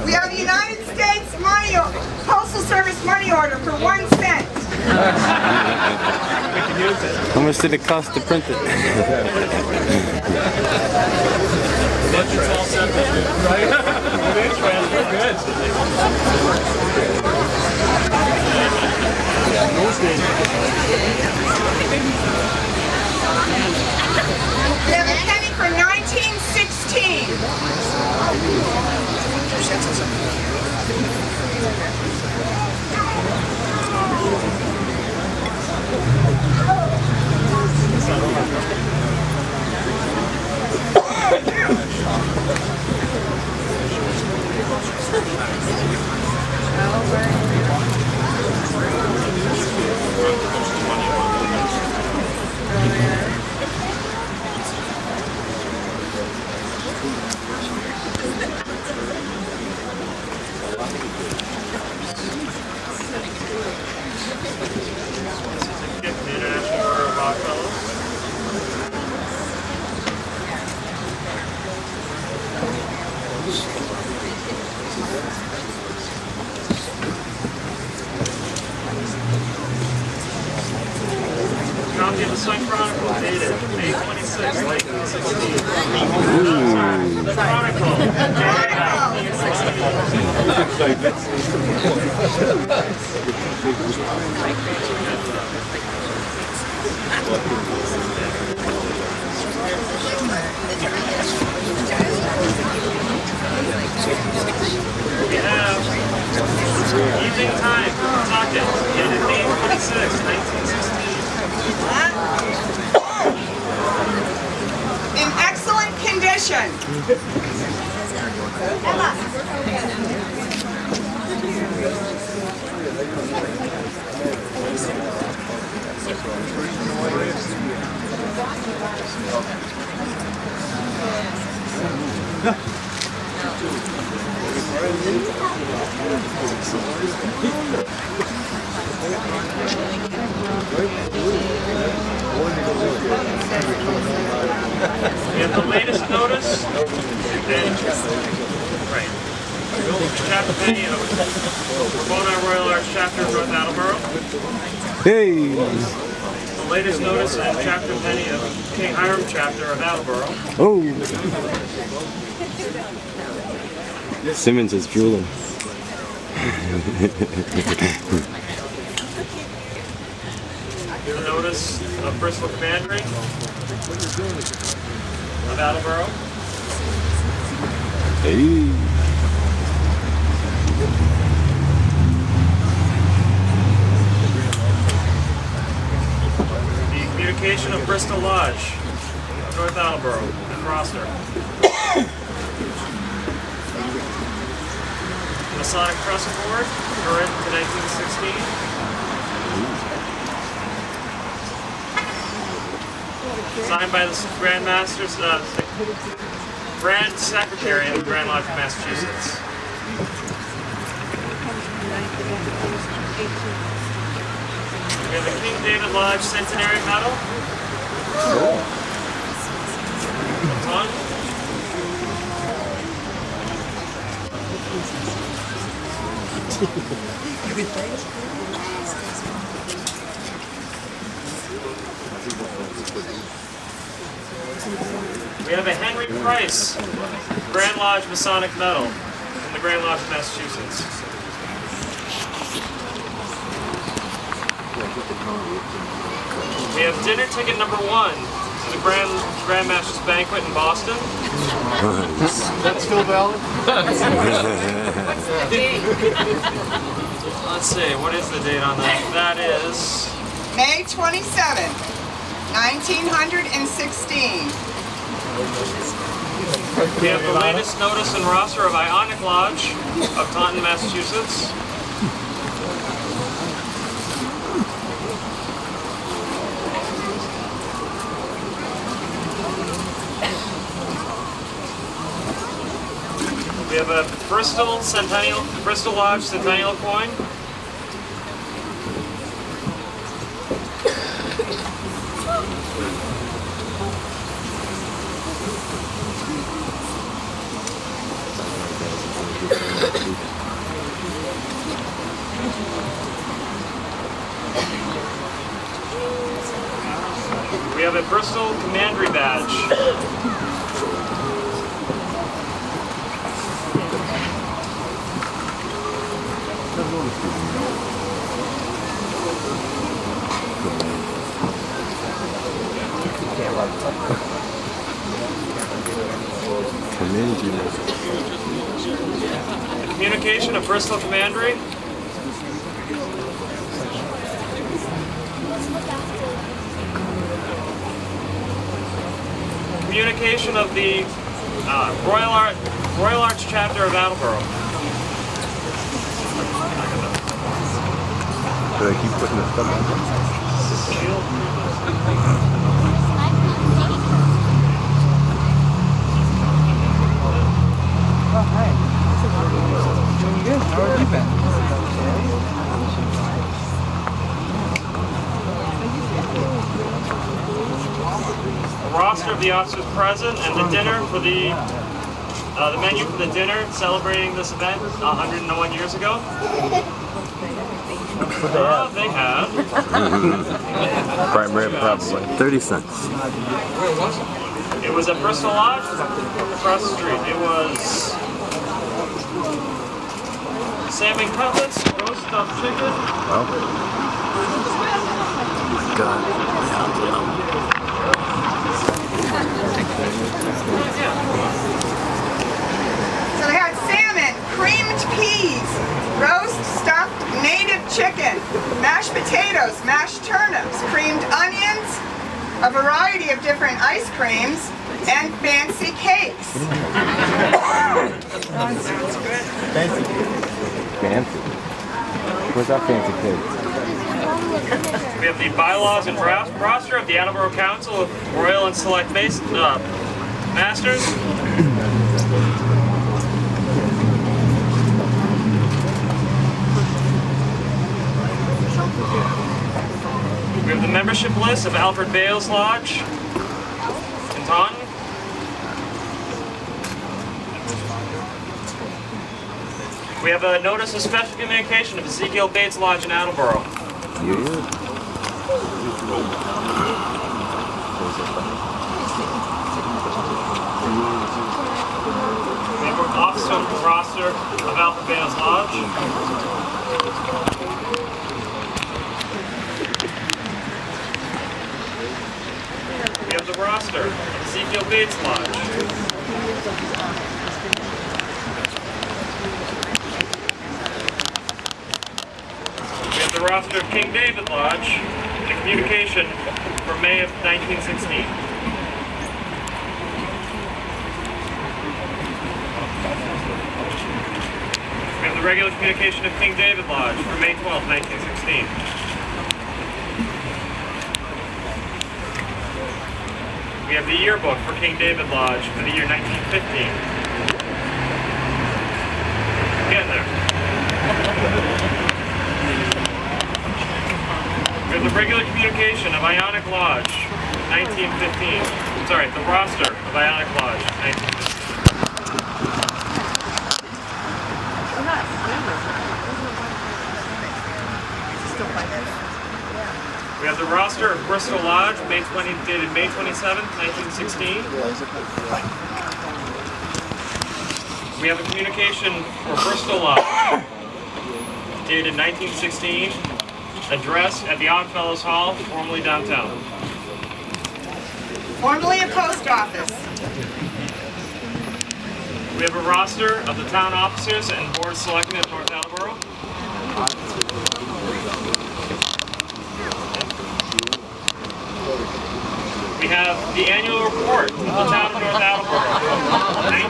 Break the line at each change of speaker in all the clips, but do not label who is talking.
We have a United States Postal Service money order for 1 cent.
How much did it cost to print it?
Budget's all set then, right? We're good.
We have a penny for 1916.
Copy of the Sun Chronicle dated May 26, 1916. The Chronicle dated 1916. We have Evening Time, Pawtucket, dated May 26, 1916.
In excellent condition. Emma.
We have the latest notice, and right, chapter penny of Ramona Royal Arch chapter of North Attleborough.
Hey!
The latest notice and chapter penny of King Hiram chapter of Attleborough.
Oh! Simmons is drooling.
The notice of Bristol Commandery of Attleborough.
Hey!
The communication of Bristol Lodge of North Attleborough and Roster. Masonic Trust Board, current to 1916. Signed by the Grand Masters, Grand Secretary of the Grand Lodge of Massachusetts. We have the King David Lodge Centenary Medal. Ton. We have a Henry Price Grand Lodge Masonic Medal from the Grand Lodge of Massachusetts. We have dinner ticket number 1 to the Grand Master's Banquet in Boston.
That's still valid?
What's the date?
Let's see, what is the date on that? That is
May 27, 1916.
We have the latest notice and roster of Ionic Lodge of Taunton, Massachusetts. We have a Bristol Lodge Centennial coin. have a Bristol Commandery badge. The communication of Bristol Commandery. Communication of the Royal Arch chapter of Attleborough.
But I keep putting the thumb
A roster of the officers present and the dinner for the menu for the dinner celebrating this event 101 years ago. They have
prime rib, probably 30 cents.
It was at Bristol Lodge across the street. It was salmon cutlets, roast stuffed chicken.
Well, God.
So they had salmon, creamed peas, roast stuffed native chicken, mashed potatoes, mashed turnips, creamed onions, a variety of different ice creams, and fancy cakes.
Fancy. What's that fancy cake?
We have the bylaws and draft roster of the Attleborough Council of Royal and Select Masters. We have the membership list of Alfred Bales Lodge in Taunton. We have a notice of special communication of Ezekiel Bates Lodge in Attleborough. We have an officer roster of Alfred Bales Lodge. We have the roster of Ezekiel Bates Lodge. We have the roster of King David Lodge, the communication for May of 1916. We have the regular communication of King David Lodge for May 12, 1916. We have the yearbook for King David Lodge for the year 1915. Getting there. We have the regular communication of Ionic Lodge, 1915. Sorry, the roster of Ionic Lodge, 1915. We have the roster of Bristol Lodge, dated May 27th, 1916. We have a communication for Bristol Lodge, dated 1916, addressed at the Oddfellows Hall, formerly downtown.
Formerly a post office.
We have a roster of the town officers and board of selectmen of North Attleborough. We have the annual report of the town of North Attleborough,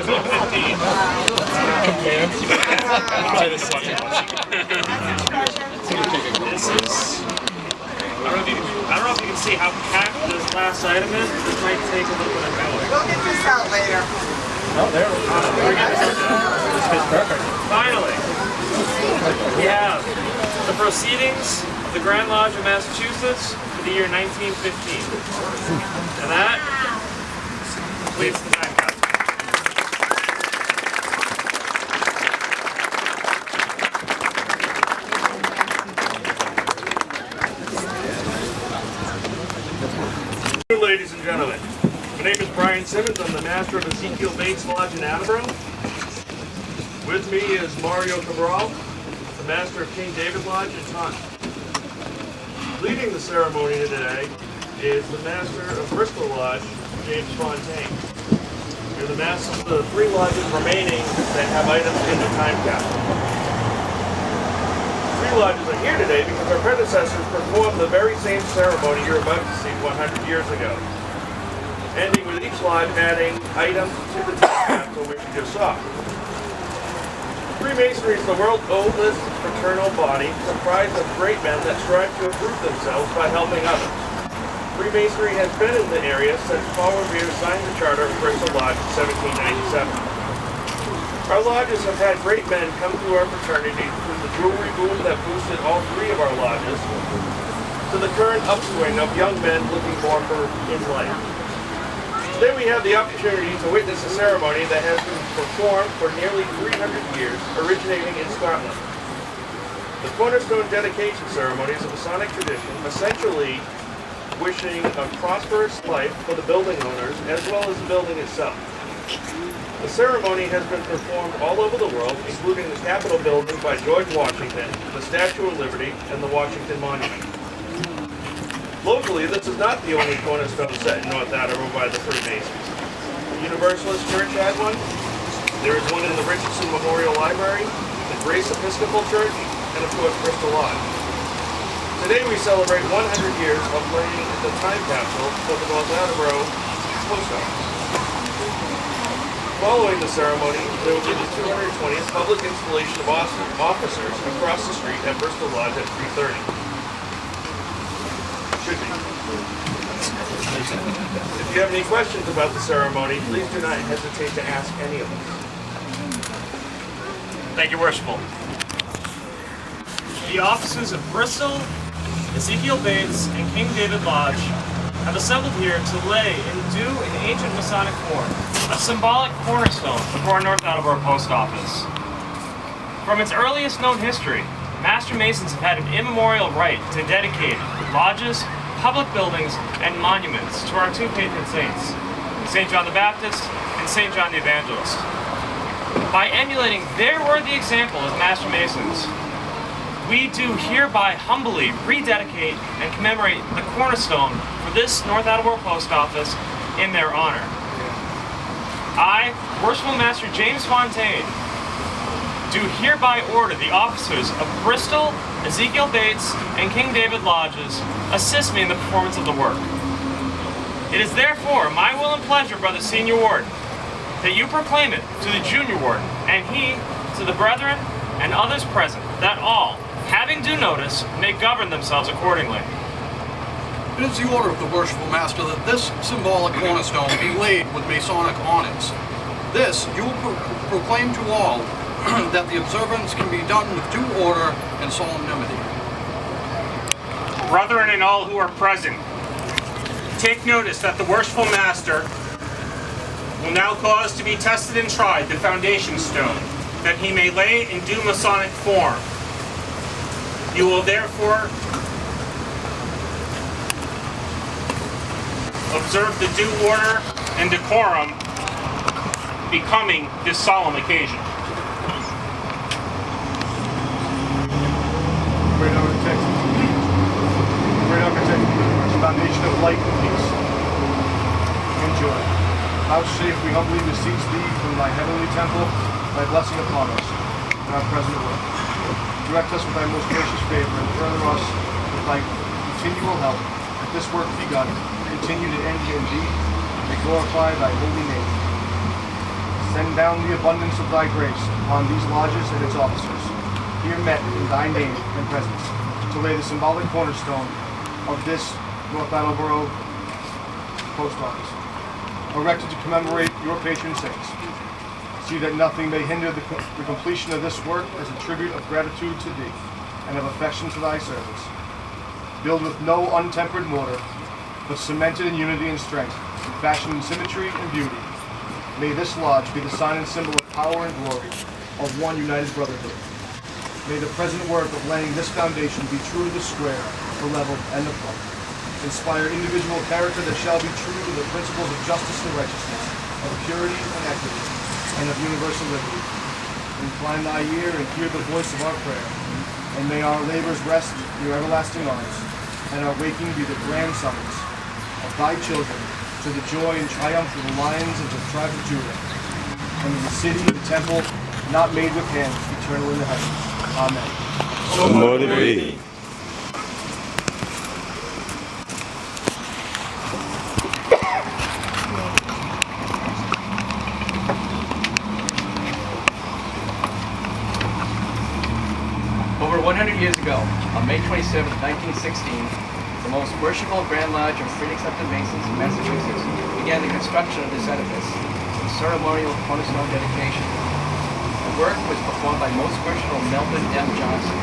1915. This is, I don't know if you can see how packed this last item is. This might take a little bit of going.
We'll get this out later.
Finally, we have the proceedings of the Grand Lodge of Massachusetts for the year 1915. And that completes the time capsule. master of Ezekiel Bates Lodge in Attleborough. With me is Mario Cabral, the master of King David Lodge in Taunton. Leading the ceremony today is the master of Bristol Lodge, James Fontaine. You're the masters of the 3 lodges remaining that have items in the time capsule. 3 lodges are here today because our predecessors performed the very same ceremony you're about to see 100 years ago, ending with each lodge adding items to the time capsule which you just saw. Freemasonry is the world's oldest fraternal body, comprised of great men that strive to improve themselves by helping others. Freemasonry has been in the area since Paul Revere signed the charter of Bristol Lodge in 1797. Our lodges have had great men come through our fraternity through the jewelry boom that boosted all 3 of our lodges, to the current upswing of young men looking more in life. Today we have the opportunity to witness a ceremony that has been performed for nearly 300 years, originating in Scotland. The Cornerstone dedication ceremony is a Masonic tradition, essentially wishing a prosperous life for the building owners as well as the building itself. The ceremony has been performed all over the world, including the Capitol building by George Washington, the Statue of Liberty, and the Washington Monument. Locally, this is not the only cornerstone set in North Attleborough by the Freemasons. The Universalist Church had one. There is one in the Richardson Memorial Library, the Grace Episcopal Church, and of course Bristol Lodge. Today we celebrate 100 years of laying the time capsule for the North Attleborough Post Office. Following the ceremony, there will be the 220th public installation of officers across the street at Bristol Lodge at 3:30. Should be. If you have any questions about the ceremony, please do not hesitate to ask any of us.
Thank you, Worshipful. The officers of Bristol, Ezekiel Bates, and King David Lodge have assembled here to lay in due and ancient Masonic form a symbolic cornerstone before our North Attleborough Post Office. From its earliest known history, Master Masons have had an immemorial right to dedicate lodges, public buildings, and monuments to our 2 patron saints, St. John the Baptist and St. John the Evangelist. By emulating their worthy example as Master Masons, we do hereby humbly rededicate and commemorate the cornerstone for this North Attleborough Post Office in their honor. I, Worshipful Master James Fontaine, do hereby order the officers of Bristol, Ezekiel Bates, and King David Lodges assist me in the performance of the work. It is therefore my will and pleasure, Brother Senior Warden, that you proclaim it to the Junior Warden, and he to the brethren and others present, that all, having due notice, may govern themselves accordingly.
It is the order of the Worshipful Master that this symbolic cornerstone be laid with Masonic honors. This you will proclaim to all, that the observance can be done with due order and solemnity.
Brethren and all who are present, take notice that the Worshipful Master will now cause to be tested and tried the foundation stone, that he may lay in due Masonic form. You will therefore observe the due order and decorum becoming this solemn occasion.
Great architect, foundation of light and peace. Enjoy. Vouchsafe we humbly beseech thee from thy heavenly temple, thy blessing upon us, and our present work. Direct us with thy most gracious favor, and further us with thy continual help, that this work begun continue to end in thee, and glorify thy holy name. Send down the abundance of thy grace upon these lodges and its officers, here met in thy name and presence, to lay the symbolic cornerstone of this North Attleborough Post Office, erected to commemorate your patron saints. See that nothing may hinder the completion of this work as a tribute of gratitude to thee, and of affection to thy service. Build with no untempered mortar, but cemented in unity and strength, and fashioned in symmetry and beauty. May this lodge be the sign and symbol of power and glory of one united brotherhood. May the present work of laying this foundation be true to the square, the level, and the plumb. Inspire individual character that shall be true to the principles of justice and righteousness, of purity and equity, and of universal liberty. Incline thy ear and hear the voice of our prayer, and may our labors rest in your everlasting arms, and our waking be the grand summons of thy children to the joy and triumph of the lions of the tribe of Judah, and in the city, the temple, not made with hands, eternal in the heavens. Amen.
So mote it be.
Over 100 years ago, on May 27, 1916, the most worshipful Grand Lodge of Free and Accepted Masons in Massachusetts began the construction of this edifice, the ceremonial cornerstone dedication. The work was performed by Most Worshipful Melvin M. Johnson,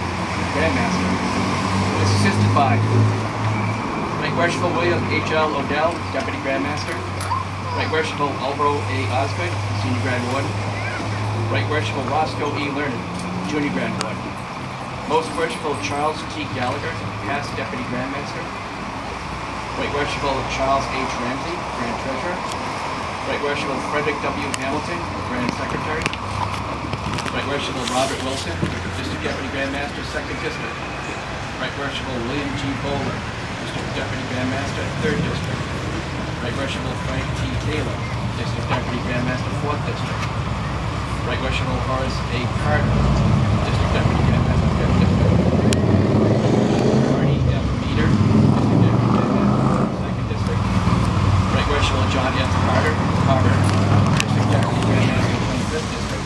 Grand Master, who was assisted by Right Worshipful William H.L. Odell, Deputy Grand Master, Right Worshipful Attleborough A. Osgood, Senior Grand Warden, Right Worshipful Roscoe E. Learned, Junior Grand Warden, Most Worshipful Charles T. Gallagher, Past Deputy Grand Master, Right Worshipful Charles H. Ramsey, Grand Treasurer, Right Worshipful Frederick W. Hamilton, Grand Secretary, Right Worshipful Robert Wilson, District Deputy Grand Master, 2nd District, Right Worshipful William G. Bowler, District Deputy Grand Master, 3rd District, Right Worshipful Frank T. Taylor, District Deputy Grand Master, 4th District, Right Worshipful Horace A. Carter, District Deputy Grand Master, 5th District, Barney F. Meader, District Deputy Grand Master, 2nd District, Right Worshipful John F. Carter, District Deputy Grand Master, 25th District,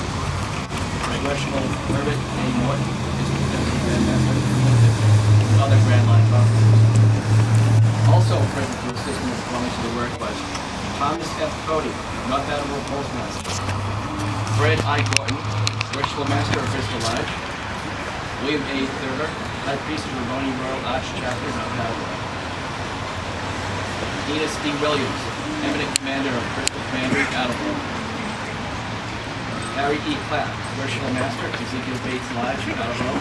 Right Worshipful Herbert A. Morton, District Deputy Grand Master, 5th District, and other Grand Lodge officers. Also present to assist in the performance of the work was Thomas F. Cody, North Attleborough Postmaster, Fred I. Gorton, Worshipful Master of Bristol Lodge, William A. Thurber, High Priest of the Bonnie Royal Arch Chapter, North Attleborough, Enos D. Williams, Eminent Commander of Bristol Commandery, Attleborough, Harry E. Clapp, Worshipful Master, Ezekiel Bates Lodge, Attleborough,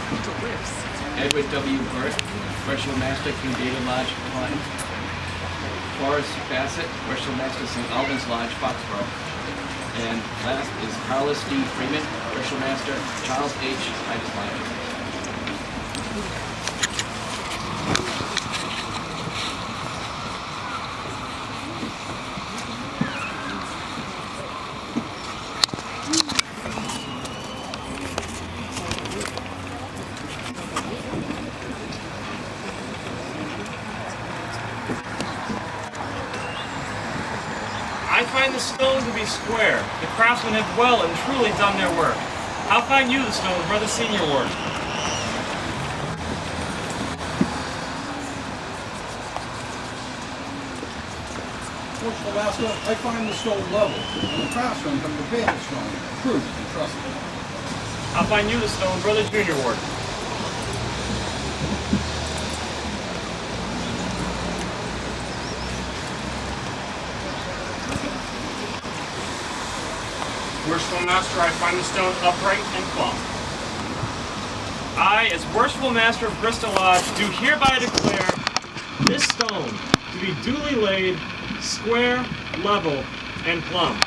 Edward W. Burke, Worshipful Master, King David Lodge, Taunton, Forrest Bassett, Worshipful Master, St. Albans Lodge, Foxborough, and last is Carlos D. Freeman, Worshipful Master, Charles H. Titus Lodge.
I find the stone to be square. The craftsmen have well and truly done their work. How find you the stone, Brother Senior Ward?
Worshipful Master, I find the stone level, and the craftsmen have prepared the stone, true and trustworthy.
How find you the stone, Brother Junior Ward?
Worshipful Master, I find the stone upright and plumb.
I, as Worshipful Master of Bristol Lodge, do hereby declare this stone to be duly laid, square, level, and plumb.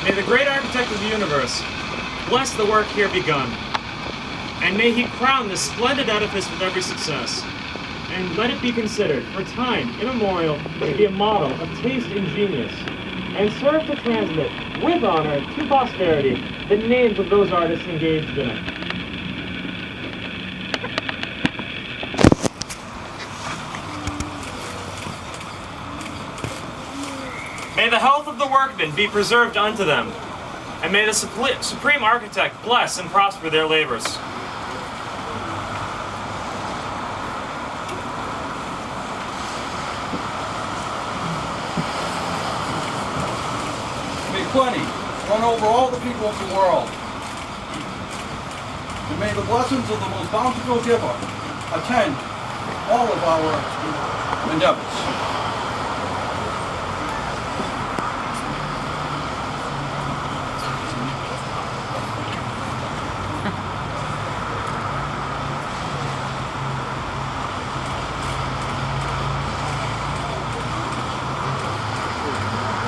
May the great architect of the universe bless the work here begun, and may he crown this splendid edifice with every success, and let it be considered for time immemorial to be a model of taste and genius, and serve to transmit with honor to posterity the names of those artists engaged in it. May the health of the workmen be preserved unto them, and may the Supreme Architect bless and prosper their labors.
May plenty run over all the people of the world. And may the blessings of the most bountiful giver attend all of our endeavors.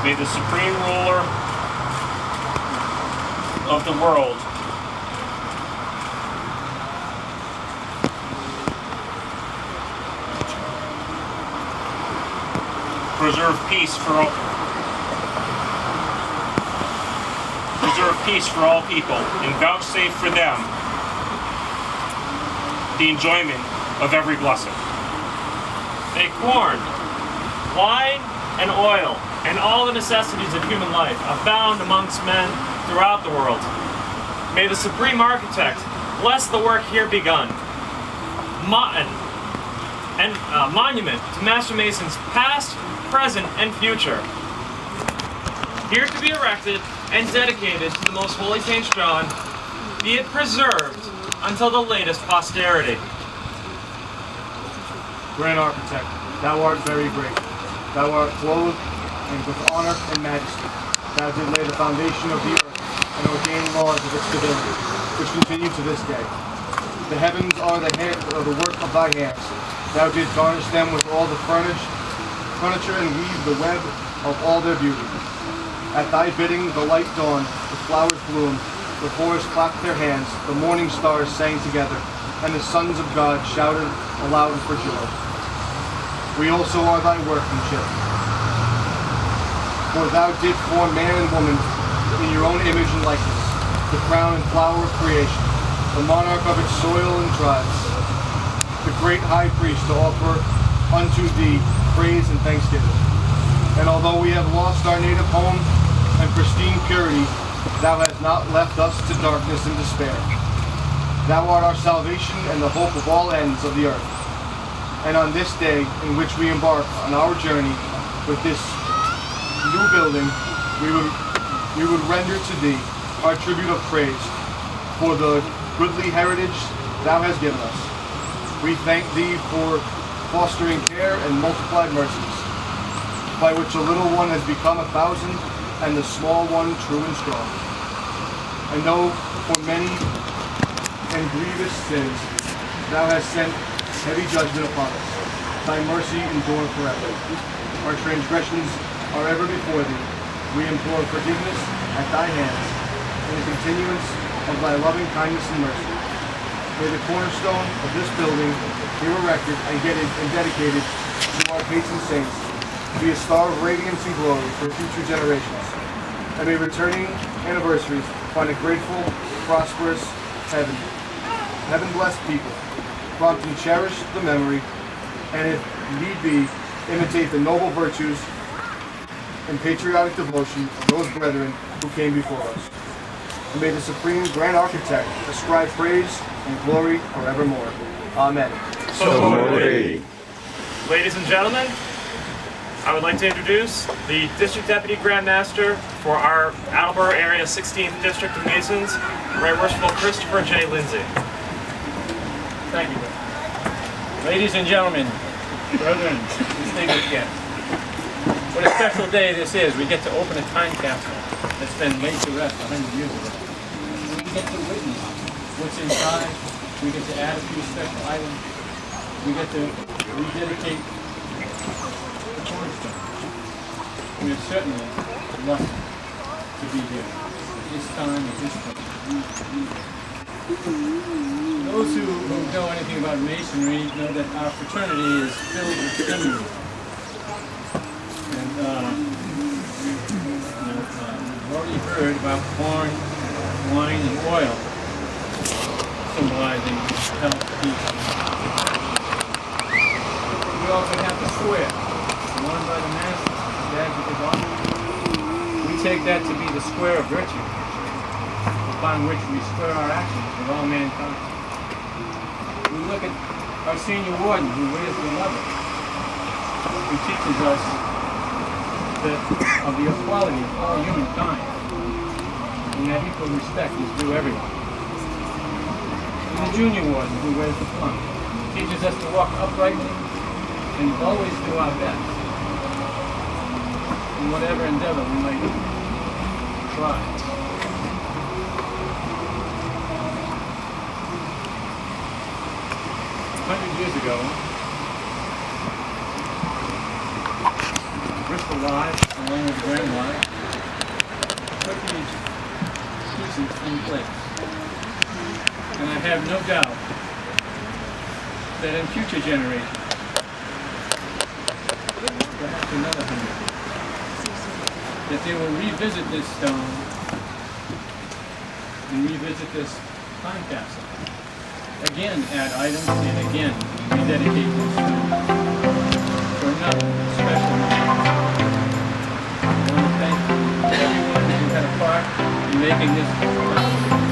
May the supreme ruler of the world preserve peace for all people, and vouchsafe for them the enjoyment of every blessing. May corn, wine, and oil, and all the necessities of human life abound amongst men throughout the world. May the Supreme Architect bless the work here begun. Monument to Master Masons past, present, and future. Here to be erected and dedicated to the Most Holy Saint John, be it preserved until the latest posterity.
Grand Architect, thou art very great. Thou art clothed and with honor and majesty. Thou did lay the foundation of the earth and ordain laws of its stability, which continue to this day. The heavens are the work of thy hands. Thou didst garnish them with all the furniture and weave the web of all their beauty. At thy bidding the light dawned, the flowers bloomed, the forests clapped their hands, the morning stars sang together, and the sons of God shouted aloud for joy. We also are thy workmanship. For thou didst form man and woman in your own image and likeness, the crown and flower of creation, the monarch of its soil and tribes, the great high priest to offer unto thee praise and thanksgiving. And although we have lost our native home and pristine purity, thou hast not left us to darkness and despair. Thou art our salvation and the hope of all ends of the earth. And on this day in which we embark on our journey with this new building, we would render to thee our tribute of praise for the goodly heritage thou hast given us. We thank thee for fostering care and multiplied mercies, by which a little one has become 1,000 and the small one true and strong. And though for many and grievous sins thou hast sent heavy judgment upon us, thy mercy endure forever. Our transgressions are ever before thee. We implore forgiveness at thy hands, and the continuance of thy loving kindness and mercy. May the cornerstone of this building, here erected and dedicated to our patron saints, be a star of radiance and glory for future generations. And may returning anniversaries find a grateful, prosperous heaven-blessed people, prompt and cherish the memory, and if need be, imitate the noble virtues and patriotic devotion of those brethren who came before us. And may the Supreme Grand Architect ascribe praise and glory forevermore. Amen.
Ladies and gentlemen, I would like to introduce the District Deputy Grand Master for our Attleborough Area 16th District of Masons, Right Worshipful Christopher J. Lindsay.
Thank you. Ladies and gentlemen, brethren, distinguished guests, what a special day this is. We get to open a time capsule that's been laid to rest 100 years ago. We get to witness what's inside. We get to add a few special items. We get to rededicate the cornerstone. We are certainly lucky to be here at this time, at this place. Those who know anything about masonry know that our fraternity is filled with symbolism. And we've already heard about corn, wine, and oil, symbolizing health, peace. We also have the square, worn by the masters, the advocate of honor. We take that to be the square of virtue, upon which we square our actions with all mankind. We look at our senior warden who wears the leather, who teaches us of the equality of all humankind, and that equal respect is due everyone. And the junior warden who wears the plum, teaches us to walk uprightly and always do our best in whatever endeavor we might try. 100 years ago, Bristol Lodge, along with the Grand Lodge, put these pieces in place. And I have no doubt that in future generations, perhaps another 100, that they will revisit this stone and revisit this time capsule. Again, add items and again rededicate this stone for another special night. I want to thank everyone who had a part in making this possible.